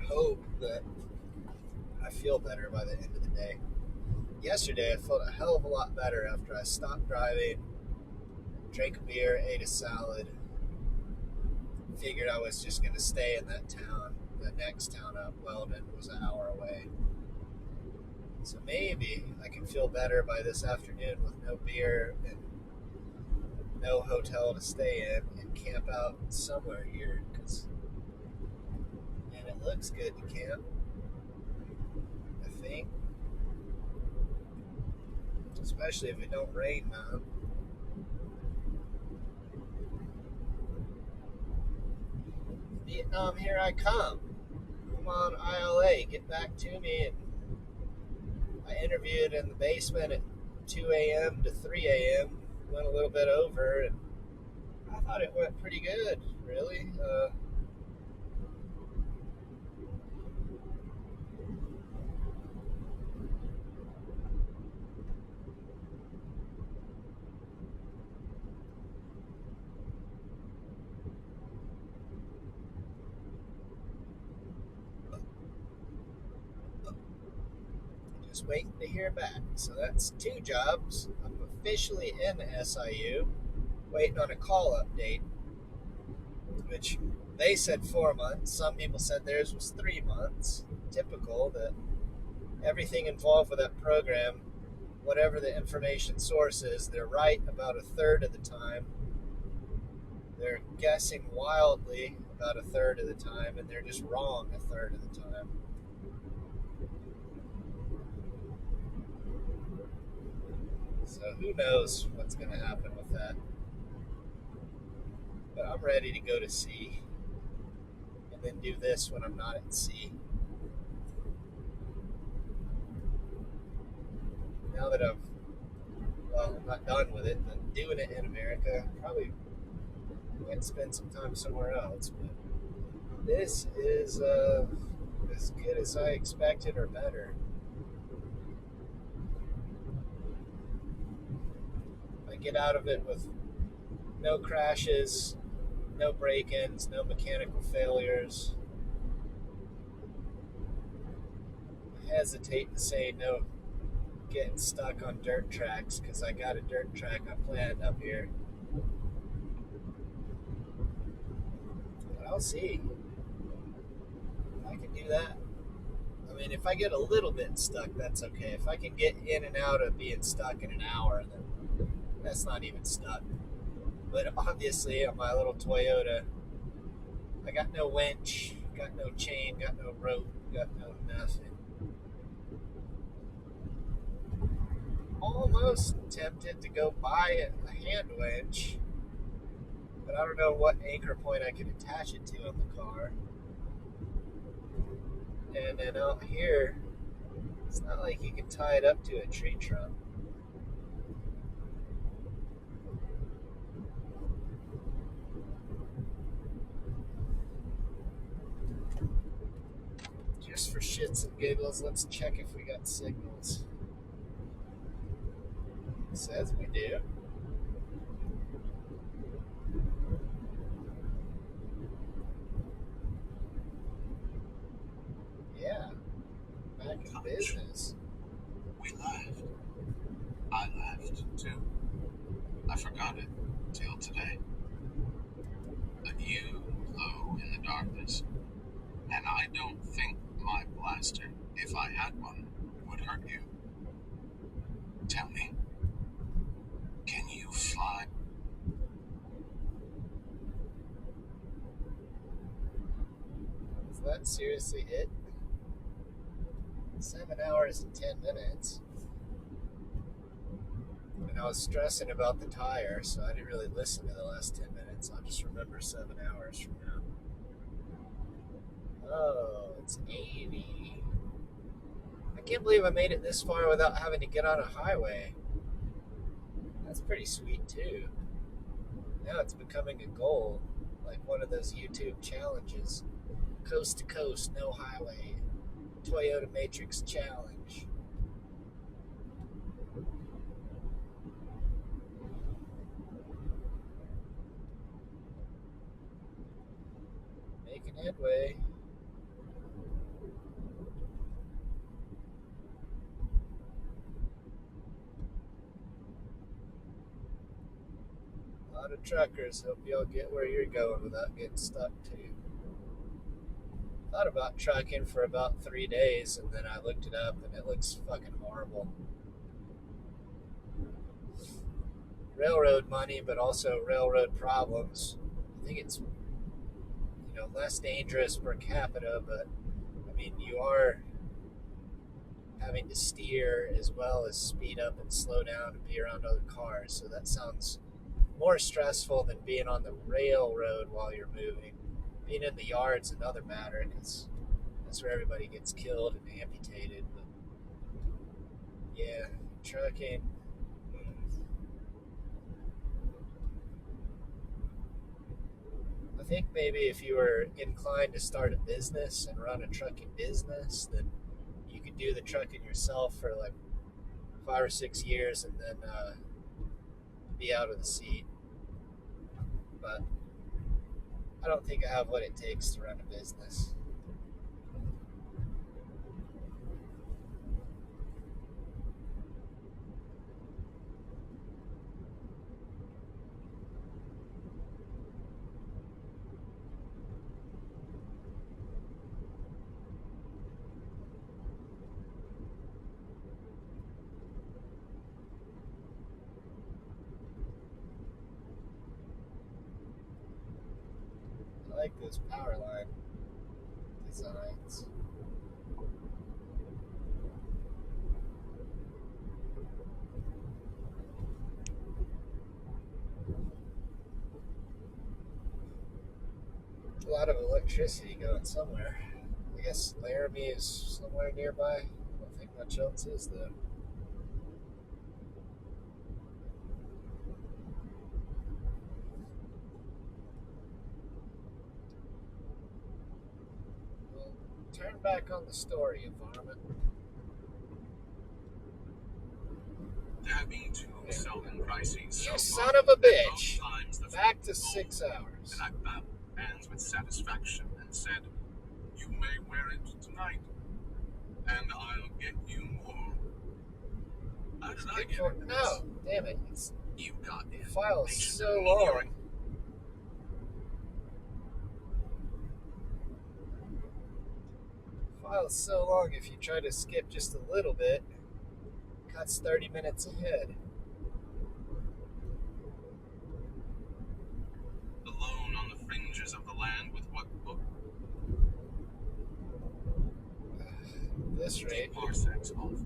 hope that I feel better by the end of the day. Yesterday, I felt a hell of a lot better after I stopped driving, drank a beer, ate a salad, figured I was just going to stay in that town. The next town up, Weldon, was an hour away. So maybe I can feel better by this afternoon with no beer and no hotel to stay in and camp out somewhere here because, man, it looks good to camp, I think. Especially if it don't rain, man. Vietnam, here I come. Come on, ILA, get back to me. And I interviewed in the basement at 2 a.m. to 3 a.m. Went a little bit over, and I thought it went pretty good, really. Just waiting to hear back. So that's two jobs. I'm officially in SIU, waiting on a call update, which they said 4 months. Some people said theirs was 3 months. Typical that everything involved with that program, whatever the information source is, they're right about a third of the time. They're guessing wildly about a third of the time, and they're just wrong a third of the time. So who knows what's going to happen with that. But I'm ready to go to sea and then do this when I'm not at sea. Now that I'm not done with it, but doing it in America, probably might spend some time somewhere else. But this is as good as I expected or better. I get out of it with no crashes, no break-ins, no mechanical failures. I hesitate to say no getting stuck on dirt tracks because I got a dirt track I planned up here. But I'll see. I can do that. I mean, if I get a little bit stuck, that's okay. If I can get in and out of being stuck in an hour, then that's not even stuck. But obviously, on my little Toyota, I got no winch, got no chain, got no rope, got no nothing. Almost tempted to go buy a hand winch, but I don't know what anchor point I can attach it to on the car. And then out here, it's not like you can tie it up to a tree trunk. Just for shits and giggles, let's check if we got signals. It says we do. Yeah, back in business. We left. I left, too. I forgot it till today. But you glow in the darkness, and I don't think my blaster, if I had one, would hurt you. Tell me, can you fly? Is that seriously it? 7 hours and 10 minutes. And I was stressing about the tire, so I didn't really listen to the last 10 minutes. I'll just remember 7 hours from now. Oh, it's 80. I can't believe I made it this far without having to get on a highway. That's pretty sweet, too. Now it's becoming a goal, like one of those YouTube challenges. Coast to coast, no highway. Toyota Matrix Challenge. Making headway. A lot of truckers. Hope y'all get where you're going without getting stuck too. Thought about trucking for about 3 days, and then I looked it up, and it looks fucking horrible. Railroad money, but also railroad problems. I think it's less dangerous per capita, but I mean you are having to steer as well as speed up and slow down and be around other cars. So that sounds more stressful than being on the railroad while you're moving. Being in the yard's another matter because that's where everybody gets killed and amputated. But yeah, trucking. I think maybe if you were inclined to start a business and run a trucking business, then you could do the trucking yourself for like 5 or 6 years and then be out of the seat. But I don't think I have what it takes to run a business. I like those power line designs. A lot of electricity going somewhere. I guess Laramie is somewhere nearby. I don't think much else is though. Well, turn back on the story, you varmint. There have been two selling crises. You son of a bitch! Back to 6 hours. And I battled hands with satisfaction and said, "You may wear it tonight, and I'll get you more." How did I get it? No, damn it! You got The it. file is so long. The file is so long. If you try to skip just a little bit, it cuts 30 minutes ahead. Alone on the fringes of the land with what book? This rate. Parsecs off.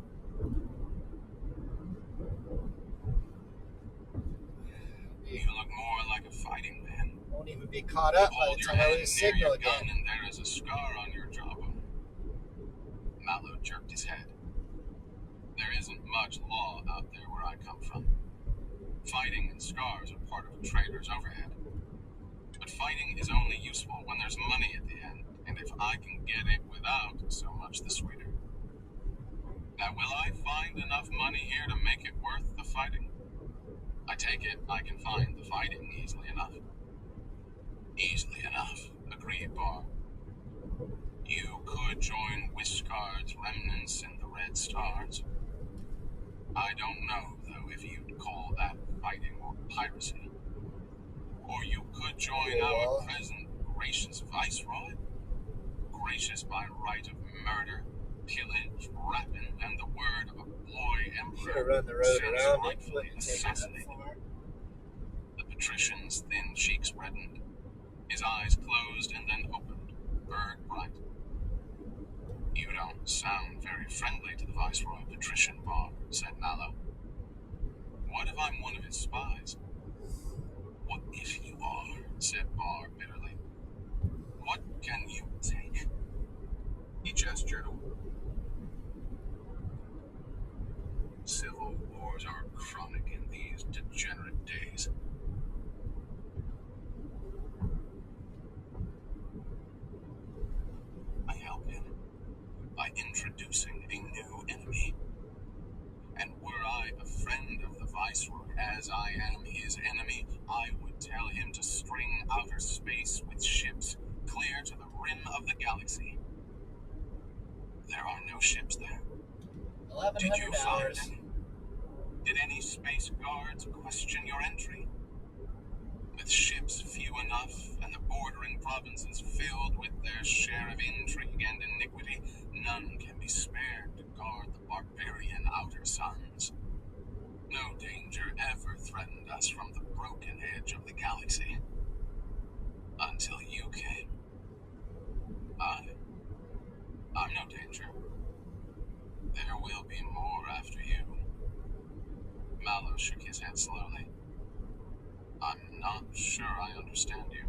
You look more like a fighting man. Won't even be caught up by the time I lose signal again. And there is a scar on your jawbone. Mallow jerked his head. There isn't much law out there where I come from. Fighting and scars are part of a trader's overhead. But fighting is only useful when there's money at the end, and if I can get it without, so much the sweeter. Now, will I find enough money here to make it worth the fighting? I take it I can find the fighting easily enough. Easily enough, agreed Barr. You could join Wiscard's remnants in the Red Stars. I don't know, though, if you'd call that fighting or piracy. Or you could join our present gracious viceroy. Gracious by right of murder, pillage, rapine, and the word of a boy emperor. Should run the road around it, rightfully assassinated. The patrician's thin cheeks reddened. His eyes closed and then opened, bird bright. You don't sound very friendly to the Viceroy, Patrician Barr, said Mallow. What if I'm one of his spies? What if you are, said Barr bitterly. What can you take? He gestured. Civil wars are chronic in these degenerate days. I help him by introducing a new enemy. And were I a friend of the Viceroy, as I am his enemy, I would tell him to string outer space with ships, clear to the rim of the galaxy. There are no ships there. Did you 1100 find hours. any? Did any space guards question your entry? With ships few enough and the bordering provinces filled with their share of intrigue and iniquity, none can be spared to guard the barbarian outer suns. No danger ever threatened us from the broken edge of the galaxy. Until you came. I'm no danger. There will be more after you. Mallow shook his head slowly. I'm not sure I understand you.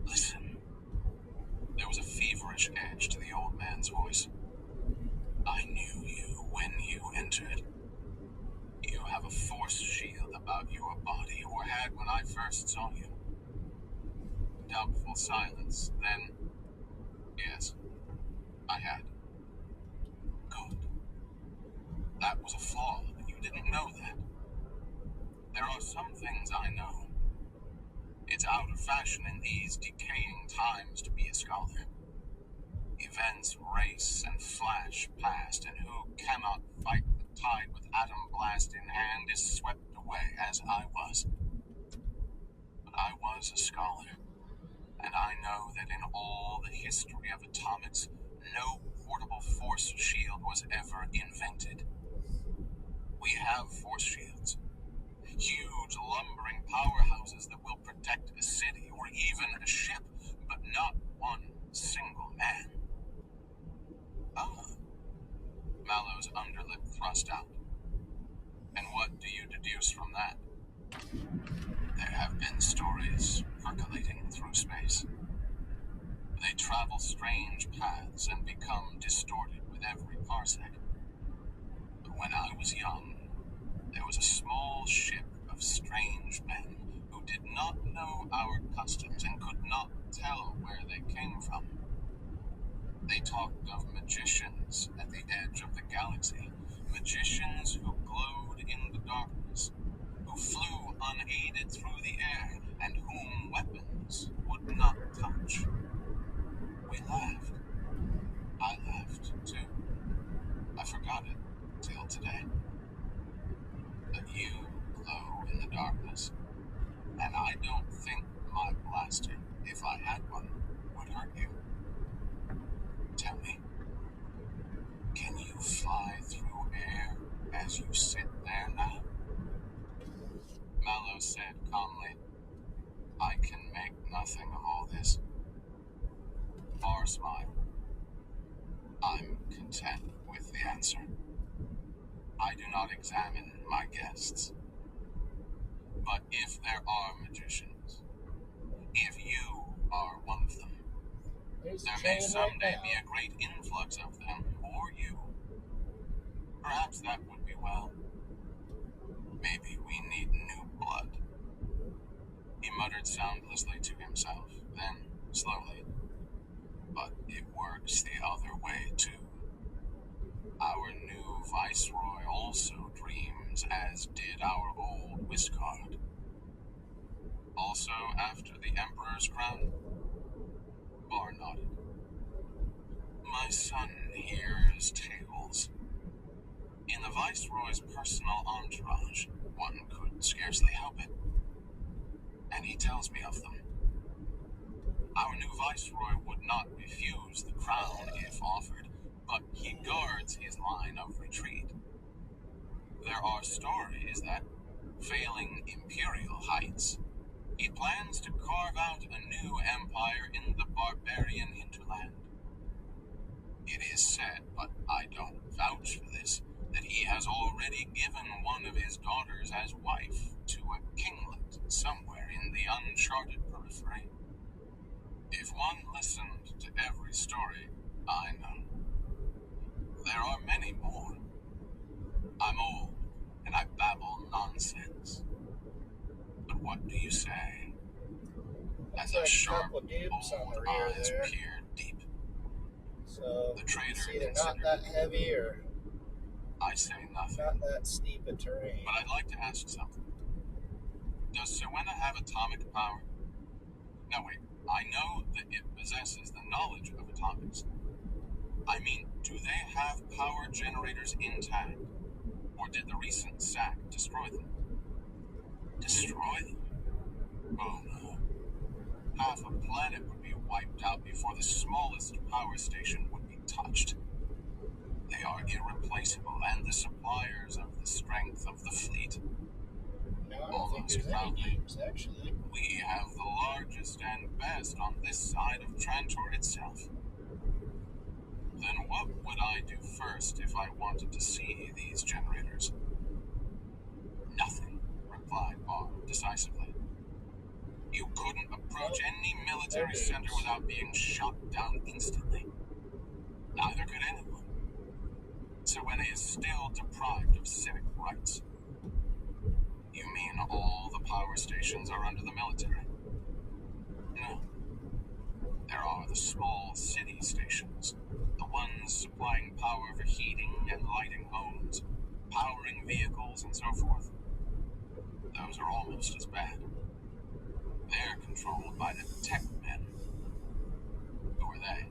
Listen. There was a feverish edge to the old man's voice. I knew you when you entered. You have a force shield about your body, or had when I first saw you. Doubtful silence, then... Yes, I had. Good. That was a flaw, but you didn't know that. There are some things I know. It's out of fashion in these decaying times to be a scholar. Events race and flash past, and who cannot fight the tide with atom blast in hand is swept away, as I was. But I was a scholar, and I know that in all the history of atomics, no portable force shield was ever invented. We have force shields. Huge lumbering powerhouses that will protect a city or even a ship, but not one single man. Ah. Mallow's underlip thrust out. And what do you deduce from that? There have been stories percolating through space. They travel strange paths and become distorted with every parsec. But when I was young, there was a small ship of strange men who did not know our customs and could not tell where they came from. They talked of magicians at the edge of the galaxy, magicians who glowed in the darkness, who flew unaided through the air, and whom weapons would not touch. We laughed. I laughed, too. I forgot it till today. But you glow in the darkness, and I don't think my blaster, if I had one, would hurt you. Tell me, can you fly through air as you sit there now? Mallow said calmly, I can make nothing of all this. Barr smiled. I'm content with the answer. I do not examine my guests. But if there are magicians, if you are one of them, there may someday be a great influx of them, or you. Perhaps that would be well. Maybe we need new blood. He muttered soundlessly to himself, then, slowly, but it works the other way, too. Our new viceroy also dreams, as did our old Wiscard. Also after the Emperor's crown? Barr nodded. My son hears tales. In the Viceroy's personal entourage, one could scarcely help it. And he tells me of them. Our new Viceroy would not refuse the crown if offered, but he guards his line of retreat. There are stories that, failing imperial heights, he plans to carve out a new empire in the barbarian hinterland. It is said, but I don't vouch for this, that he has already given one of his daughters as wife to a kinglet somewhere in the uncharted periphery. If one listened to every story I know, there are many more. I'm old, and I babble nonsense. But what do you say? As a sharp old eyes peered deep. So the trader it's either not that heavy or I say nothing. not that steep a terrain. But I'd like to ask something. Does Serwena have atomic power? Now wait, I know that it possesses the knowledge of atomics. I mean, do they have power generators intact? Or did the recent sack destroy them? Destroy them? Oh no. Half a planet would be wiped out before the smallest power station would be touched. They are irreplaceable and the suppliers of the strength of the fleet. No, I don't think there's any names, actually. We have the largest and best on this side of Trantor itself. Then what would I do first if I wanted to see these generators? Nothing, replied Barr decisively. You couldn't approach any military center without being shot down instantly. Neither could anyone. Serena is still deprived of civic rights. You mean all the power stations are under the military? No. There are the small city stations, the ones supplying power for heating and lighting homes, powering vehicles, and so forth. Those are almost as bad. They're controlled by the tech men. Who are they?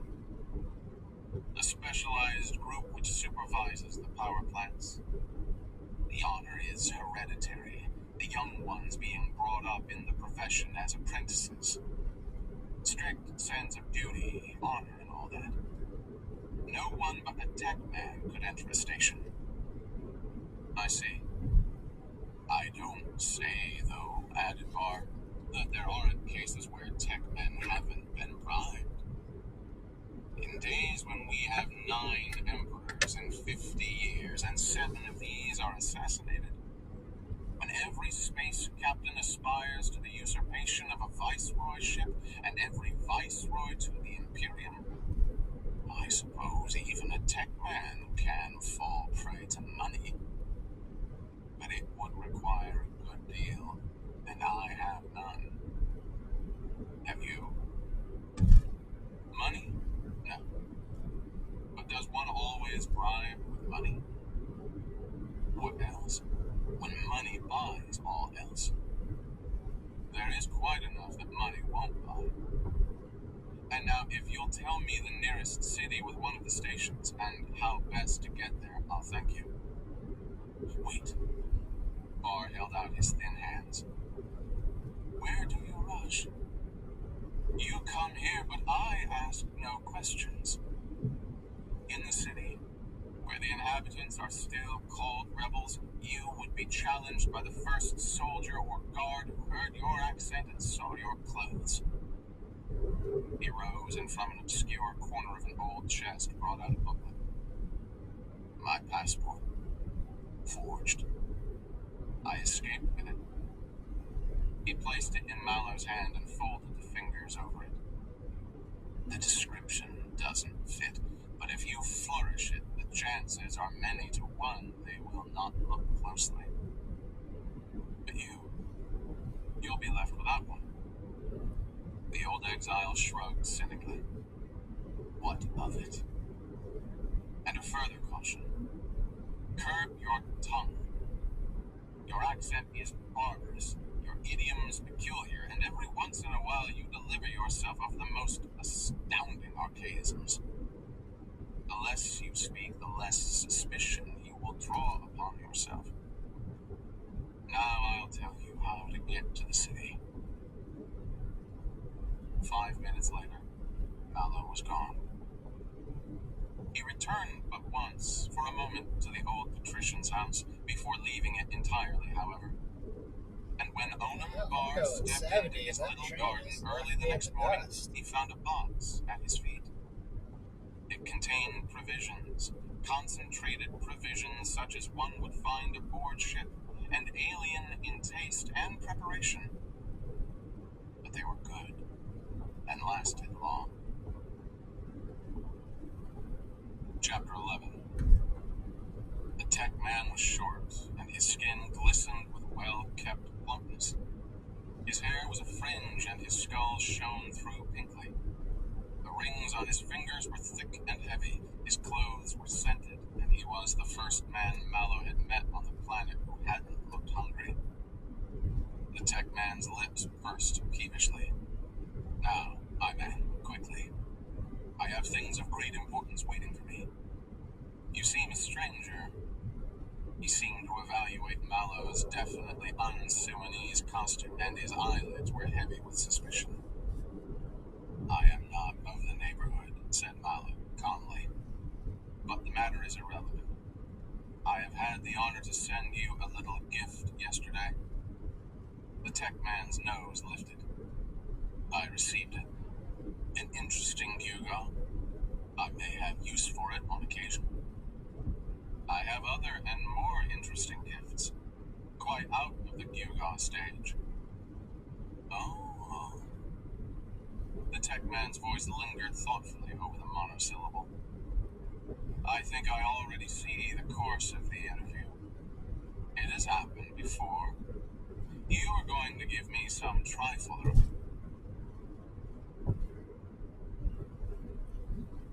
A specialized group which supervises the power plants. The honor is hereditary, the young ones being brought up in the profession as apprentices. Strict sense of duty, honor, and all that. No one but a tech man could enter a station. I see. I don't say, though, added Barr, that there aren't cases where tech men haven't been bribed. In days when we have 9 emperors in 50 years, and 7 of these are assassinated, when every space captain aspires to the usurpation of a viceroyship, and every viceroy to the Imperium, I suppose even a tech man can fall prey to money. But it would require a good deal, and I have none. Have you? Money? No. But does one always bribe with money? What else? When money buys all else. There is quite enough that money won't buy. And now, if you'll tell me the nearest city with one of the stations, and how best to get there, I'll thank you. Wait. Barr held out his thin hands. Where do you rush? You come here, but I ask no questions. In the city, where the inhabitants are still called rebels, you would be challenged by the first soldier or guard who heard your accent and saw your clothes. He rose and from an obscure corner of an old chest brought out a booklet. My passport. Forged. I escaped with it. He placed it in Mallow's hand and folded the fingers over it. The description doesn't fit, but if you flourish it, the chances are many to 1 they will not look closely. But you'll be left without one. The old exile shrugged cynically. What of it? And a further caution. Curb your tongue. Your accent is barbarous, your idioms peculiar, and every once in a while you deliver yourself of the most astounding archaisms. The less you speak, the less suspicion you will draw upon yourself. Now I'll tell you how to get to the city. 5 minutes later, Mallow was gone. He returned but once, for a moment, to the old patrician's house, before leaving it entirely, however. And when Onum Barr stepped into his little garden early the next morning, he found a box at his feet. It contained provisions, concentrated provisions such as one would find aboard ship, and alien in taste and preparation. But they were good, and lasted long. Chapter 11. The tech man was short, and his skin glistened with well-kept plumpness. His hair was a fringe, and his skull shone through pinkly. The rings on his fingers were thick and heavy, his clothes were scented, and he was the first man Mallow had met on the planet who hadn't looked hungry. The tech man's lips pursed peevishly. Now, my man, quickly. I have things of great importance waiting for me. You seem a stranger. He seemed to evaluate Mallow's definitely un-Sudanese costume, and his eyelids were heavy with suspicion. I am not of the neighborhood, said Mallow calmly. But the matter is irrelevant. I have had the honor to send you a little gift yesterday. The tech man's nose lifted. I received it. An interesting gewgaw. I may have use for it on occasion. I have other and more interesting gifts, quite out of the gewgaw stage. Oh. The tech man's voice lingered thoughtfully over the monosyllable. I think I already see the course of the interview. It has happened before. You are going to give me some trifle.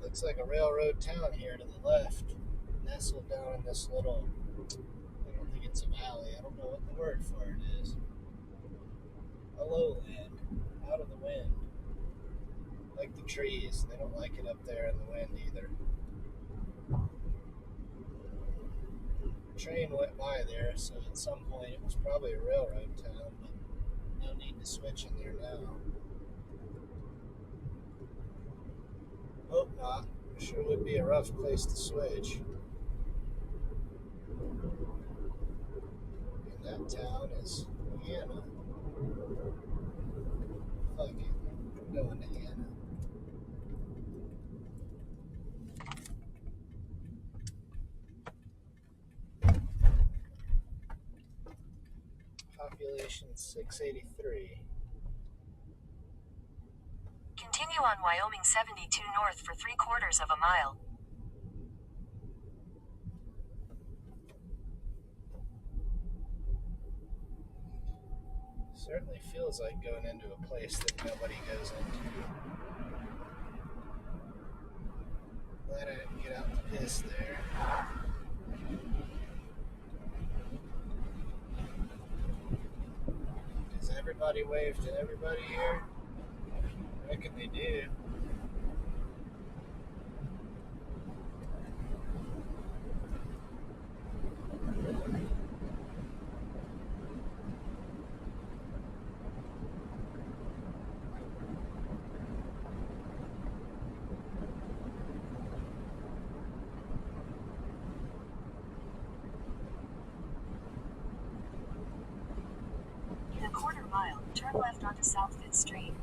Looks like a railroad town here to the left, nestled down in this little, I don't think it's a valley, I don't know what the word for it is. A lowland, out of the wind. Like the trees, they don't like it up there in the wind either. Train went by there, so at some point it was probably a railroad town, but no need to switch in there now. Hope not. Sure would be a rough place to switch. And that town is Hannah. Fuck it. I'm going to Hannah. Population 683. Continue on Wyoming 72 north for 3/4 of a mile. Certainly feels like going into a place that nobody goes into. Glad I didn't get out the piss there. Does everybody wave to everybody here? I reckon they do. In a 1/4 mile, turn left onto South 5th Street.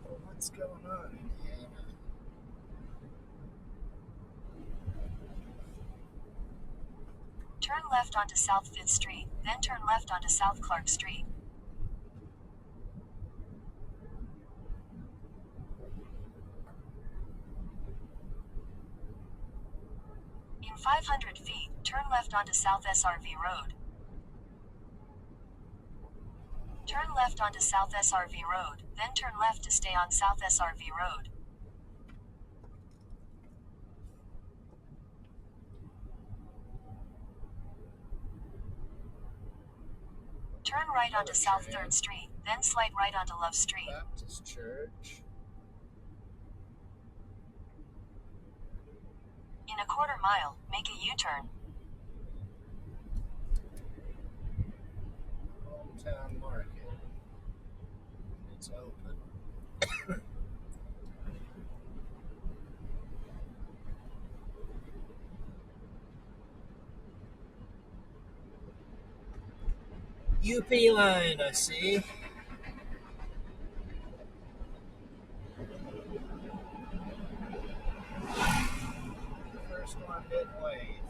Well, what's going on in Hannah? Turn left onto South 5th Street, then turn left onto South Clark Street. In 500 feet, turn left onto South SRV Road. Turn left onto South SRV Road, then turn left to stay on South SRV Road. Turn right onto South 3rd Street, then slide right onto Love Street. Baptist Church. In a 1/4 mile, make a U-turn. Hometown Market. It's open. UP line, I see. First one didn't wave.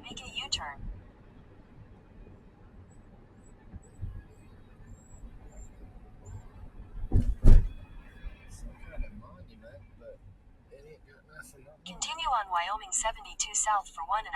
Make a U-turn. Some kind of monument, but it ain't got nothing on it. Continue on Wyoming 72 south for 1.5